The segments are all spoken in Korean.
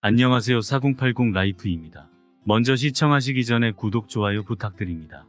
안녕하세요. 4080 라이프입니다. 먼저 시청하시기 전에 구독, 좋아요 부탁드립니다.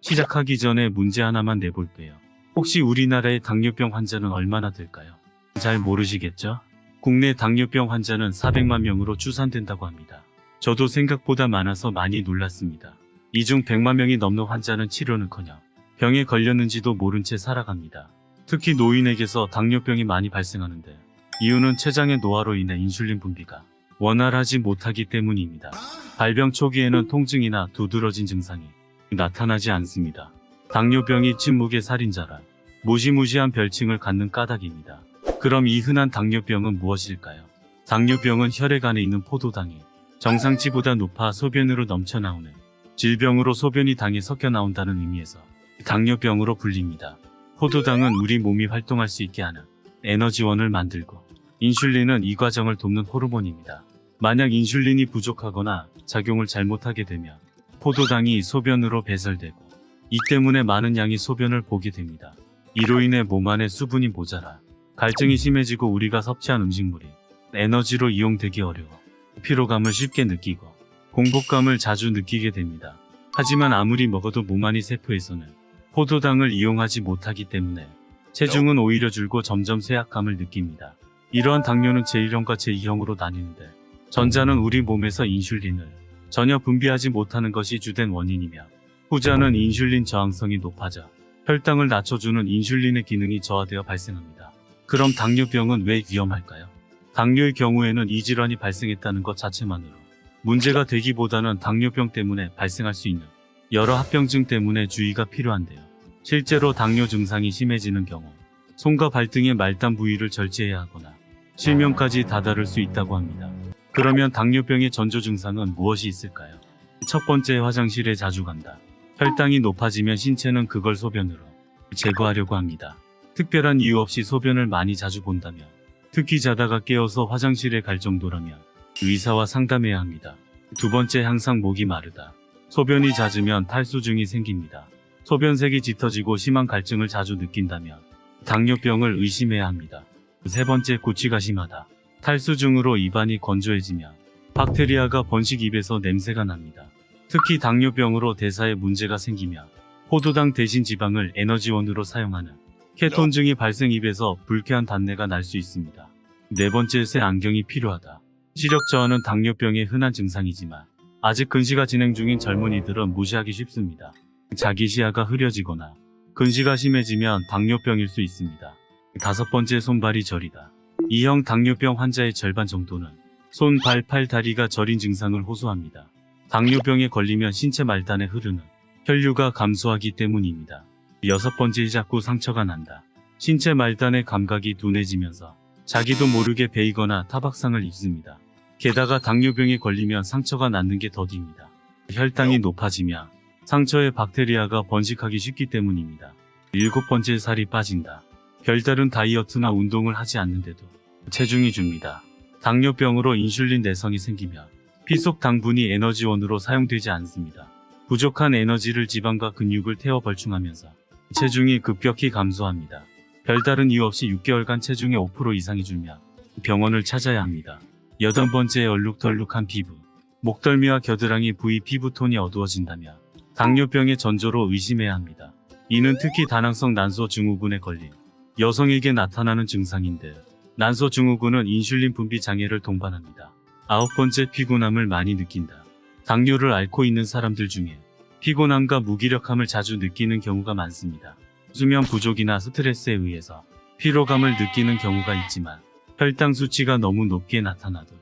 시작하기 전에 문제 하나만 내볼게요. 혹시 우리나라의 당뇨병 환자는 얼마나 될까요? 잘 모르시겠죠? 국내 당뇨병 환자는 400만 명으로 추산된다고 합니다. 저도 생각보다 많아서 많이 놀랐습니다. 이 중 100만 명이 넘는 환자는 치료는커녕 병에 걸렸는지도 모른 채 살아갑니다. 특히 노인에게서 당뇨병이 많이 발생하는데 이유는 췌장의 노화로 인해 인슐린 분비가 원활하지 못하기 때문입니다. 발병 초기에는 통증이나 두드러진 증상이 나타나지 않습니다. 당뇨병이 침묵의 살인자라 무시무시한 별칭을 갖는 까닭입니다. 그럼 이 흔한 당뇨병은 무엇일까요? 당뇨병은 혈액 안에 있는 포도당이 정상치보다 높아 소변으로 넘쳐나오는 질병으로 소변이 당에 섞여 나온다는 의미에서 당뇨병으로 불립니다. 포도당은 우리 몸이 활동할 수 있게 하는 에너지원을 만들고 인슐린은 이 과정을 돕는 호르몬입니다. 만약 인슐린이 부족하거나 작용을 잘못하게 되면 포도당이 소변으로 배설되고 이 때문에 많은 양의 소변을 보게 됩니다. 이로 인해 몸 안에 수분이 모자라 갈증이 심해지고 우리가 섭취한 음식물이 에너지로 이용되기 어려워 피로감을 쉽게 느끼고 공복감을 자주 느끼게 됩니다. 하지만 아무리 먹어도 몸 안의 세포에서는 포도당을 이용하지 못하기 때문에 체중은 오히려 줄고 점점 쇠약감을 느낍니다. 이러한 당뇨는 제1형과 제2형으로 나뉘는데 전자는 우리 몸에서 인슐린을 전혀 분비하지 못하는 것이 주된 원인이며 후자는 인슐린 저항성이 높아져 혈당을 낮춰주는 인슐린의 기능이 저하되어 발생합니다. 그럼 당뇨병은 왜 위험할까요? 당뇨의 경우에는 이 질환이 발생했다는 것 자체만으로 문제가 되기보다는 당뇨병 때문에 발생할 수 있는 여러 합병증 때문에 주의가 필요한데요. 실제로 당뇨 증상이 심해지는 경우 손과 발등의 말단 부위를 절제해야 하거나 실명까지 다다를 수 있다고 합니다. 그러면 당뇨병의 전조 증상은 무엇이 있을까요? 첫 번째, 화장실에 자주 간다. 혈당이 높아지면 신체는 그걸 소변으로 제거하려고 합니다. 특별한 이유 없이 소변을 많이 자주 본다면, 특히 자다가 깨어서 화장실에 갈 정도라면 의사와 상담해야 합니다. 두 번째, 항상 목이 마르다. 소변이 잦으면 탈수증이 생깁니다. 소변색이 짙어지고 심한 갈증을 자주 느낀다면 당뇨병을 의심해야 합니다. 세 번째, 구취가 심하다. 탈수증으로 입안이 건조해지며 박테리아가 번식, 입에서 냄새가 납니다. 특히 당뇨병으로 대사에 문제가 생기며 포도당 대신 지방을 에너지원으로 사용하는 케톤증이 발생, 입에서 불쾌한 단내가 날 수 있습니다. 네 번째, 새 안경이 필요하다. 시력 저하는 당뇨병의 흔한 증상이지만 아직 근시가 진행 중인 젊은이들은 무시하기 쉽습니다. 자기 시야가 흐려지거나 근시가 심해지면 당뇨병일 수 있습니다. 다섯 번째, 손발이 저리다. 이형 당뇨병 환자의 절반 정도는 손, 발, 팔, 다리가 저린 증상을 호소합니다. 당뇨병에 걸리면 신체 말단에 흐르는 혈류가 감소하기 때문입니다. 여섯 번째, 자꾸 상처가 난다. 신체 말단의 감각이 둔해지면서 자기도 모르게 베이거나 타박상을 입습니다. 게다가 당뇨병에 걸리면 상처가 낫는 게 더딥니다. 혈당이 높아지며 상처에 박테리아가 번식하기 쉽기 때문입니다. 일곱 번째, 살이 빠진다. 별다른 다이어트나 운동을 하지 않는데도 체중이 줍니다. 당뇨병으로 인슐린 내성이 생기며 피 속 당분이 에너지원으로 사용되지 않습니다. 부족한 에너지를 지방과 근육을 태워 벌충하면서 체중이 급격히 감소합니다. 별다른 이유 없이 6개월간 체중의 5% 이상이 줄며 병원을 찾아야 합니다. 여덟 번째, 얼룩덜룩한 피부. 목덜미와 겨드랑이 부위 피부톤이 어두워진다며 당뇨병의 전조로 의심해야 합니다. 이는 특히 다낭성 난소 증후군에 걸린 여성에게 나타나는 증상인데, 난소 증후군은 인슐린 분비 장애를 동반합니다. 아홉 번째, 피곤함을 많이 느낀다. 당뇨를 앓고 있는 사람들 중에 피곤함과 무기력함을 자주 느끼는 경우가 많습니다. 수면 부족이나 스트레스에 의해서 피로감을 느끼는 경우가 있지만 혈당 수치가 너무 높게 나타나도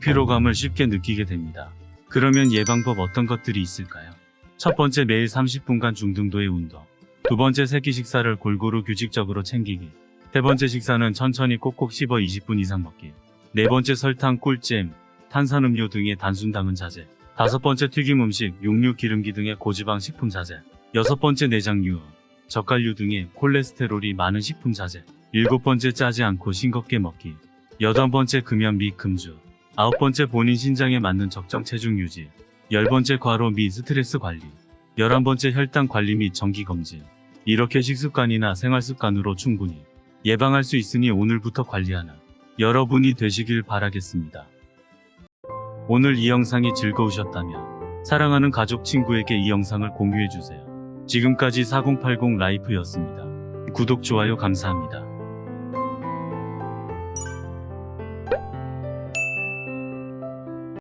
피로감을 쉽게 느끼게 됩니다. 그러면 예방법 어떤 것들이 있을까요? 첫 번째, 매일 30분간 중등도의 운동. 두 번째, 새끼 식사를 골고루 규칙적으로 챙기기. 세 번째, 식사는 천천히 꼭꼭 씹어 20분 이상 먹기. 네 번째, 설탕, 꿀잼, 탄산음료 등의 단순당은 자제. 다섯 번째, 튀김 음식, 육류, 기름기 등의 고지방 식품 자제. 여섯 번째, 내장류, 젓갈류 등의 콜레스테롤이 많은 식품 자제. 일곱 번째, 짜지 않고 싱겁게 먹기. 여덟 번째, 금연 및 금주. 아홉 번째, 본인 신장에 맞는 적정 체중 유지. 열 번째, 과로 및 스트레스 관리. 11번째, 혈당 관리 및 정기검진. 이렇게 식습관이나 생활습관으로 충분히 예방할 수 있으니 오늘부터 관리하는 여러분이 되시길 바라겠습니다. 오늘 이 영상이 즐거우셨다면 사랑하는 가족 친구에게 이 영상을 공유해주세요. 지금까지 4080 라이프였습니다. 구독, 좋아요 감사합니다.